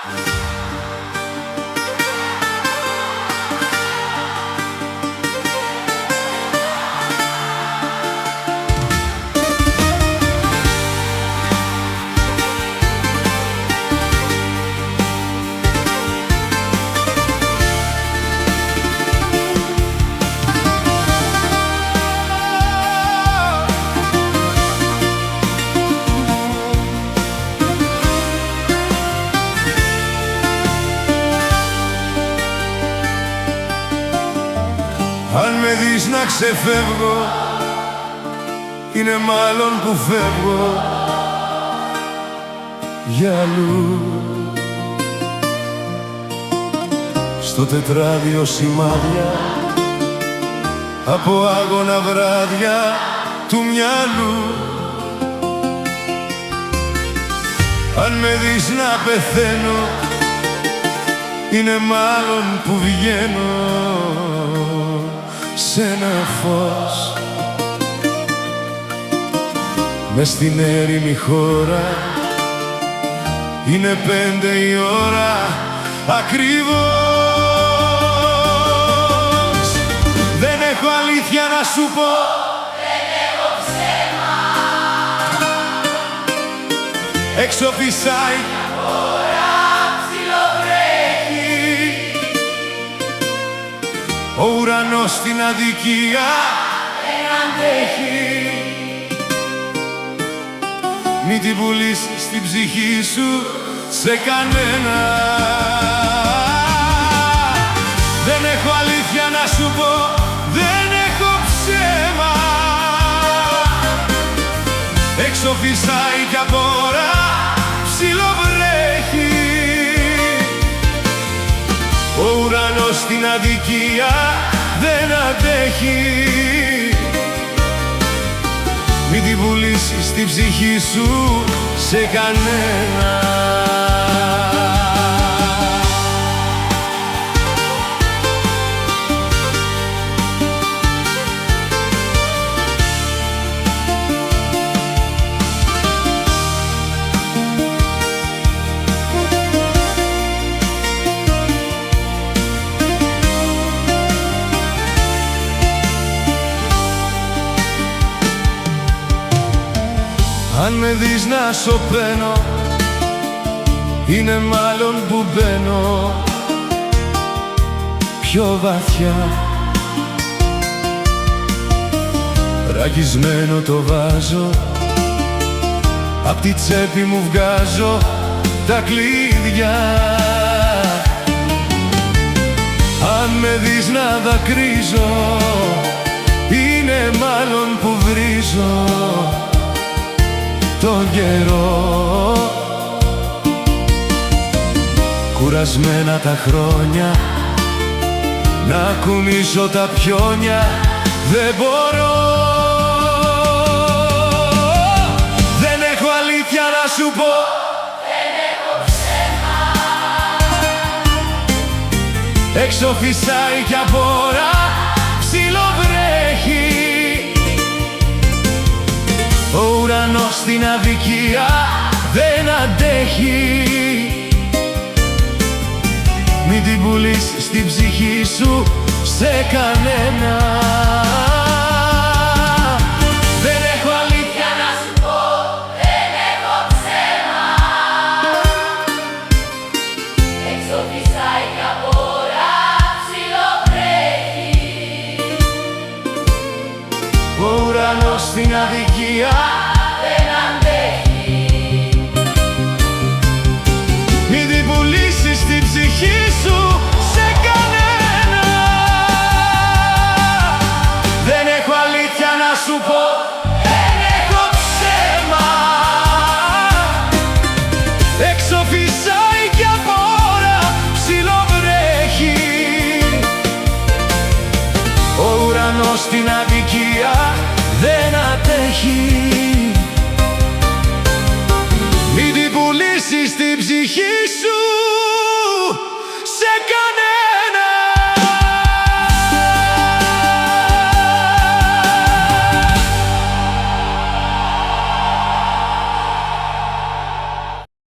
Αν με δεις να ξεφεύγω, είναι μάλλον που φεύγω για αλλού. Στο τετράδιο σημάδια από άγωνα βράδια του μυαλού. Αν με δεις να πεθαίνω, είναι μάλλον που βγαίνω σ' ένα φως μες στην έρημη χώρα. Είναι 5 η ώρα ακριβώς. Δεν έχω αλήθεια να σου πω, δεν έχω ψέμα. έξω φυσάει μια χώρα, ψιλοβρέχει. Ο ουρανός στην αδικία δεν αντέχει. Μην την πουλήσεις την ψυχή σου σε κανένα. Δεν έχω αλήθεια να σου πω, δεν έχω ψέμα. Έξω φυσάει κι απ' ώρα ψιλοβρέχει. Ο ουρανός στην αδικία δεν αντέχει. Μην την πουλήσεις την ψυχή σου σε κανένα. Αν με δεις να σωπαίνω, είναι μάλλον που μπαίνω πιο βαθιά. Ραγισμένο το βάζω, απ' τη τσέπη μου βγάζω τα κλειδιά. Αν με δεις να δακρύζω, είναι μάλλον που βρίζω τον καιρό. Κουρασμένα τα χρόνια, να κουνήσω τα πιόνια δεν μπορώ. Δεν έχω αλήθεια να σου πω, δεν έχω ψέμα. έξω φυσάει κι απ' ώρα ψιλοβρέχει. Ο ουρανός στην αδικία δεν αντέχει. Μην την πουλήσεις την ψυχή σου σε κανένα. Δεν έχω αλήθεια να σου πω, δεν έχω ψέμα. Έξω φυσάει κι απ' ώρα ψιλοβρέχει. Ο ουρανός στην αδικία δεν αντέχει. μην την πουλήσεις την ψυχή σου σε κανένα. Δεν έχω αλήθεια να σου πω, δεν έχω ψέμα. έξω φυσάει κι απ' ώρα ψιλοβρέχει. Ο ουρανός στην αδικία δεν αντέχει. Μην την πουλήσεις την ψυχή σου σε κανένα.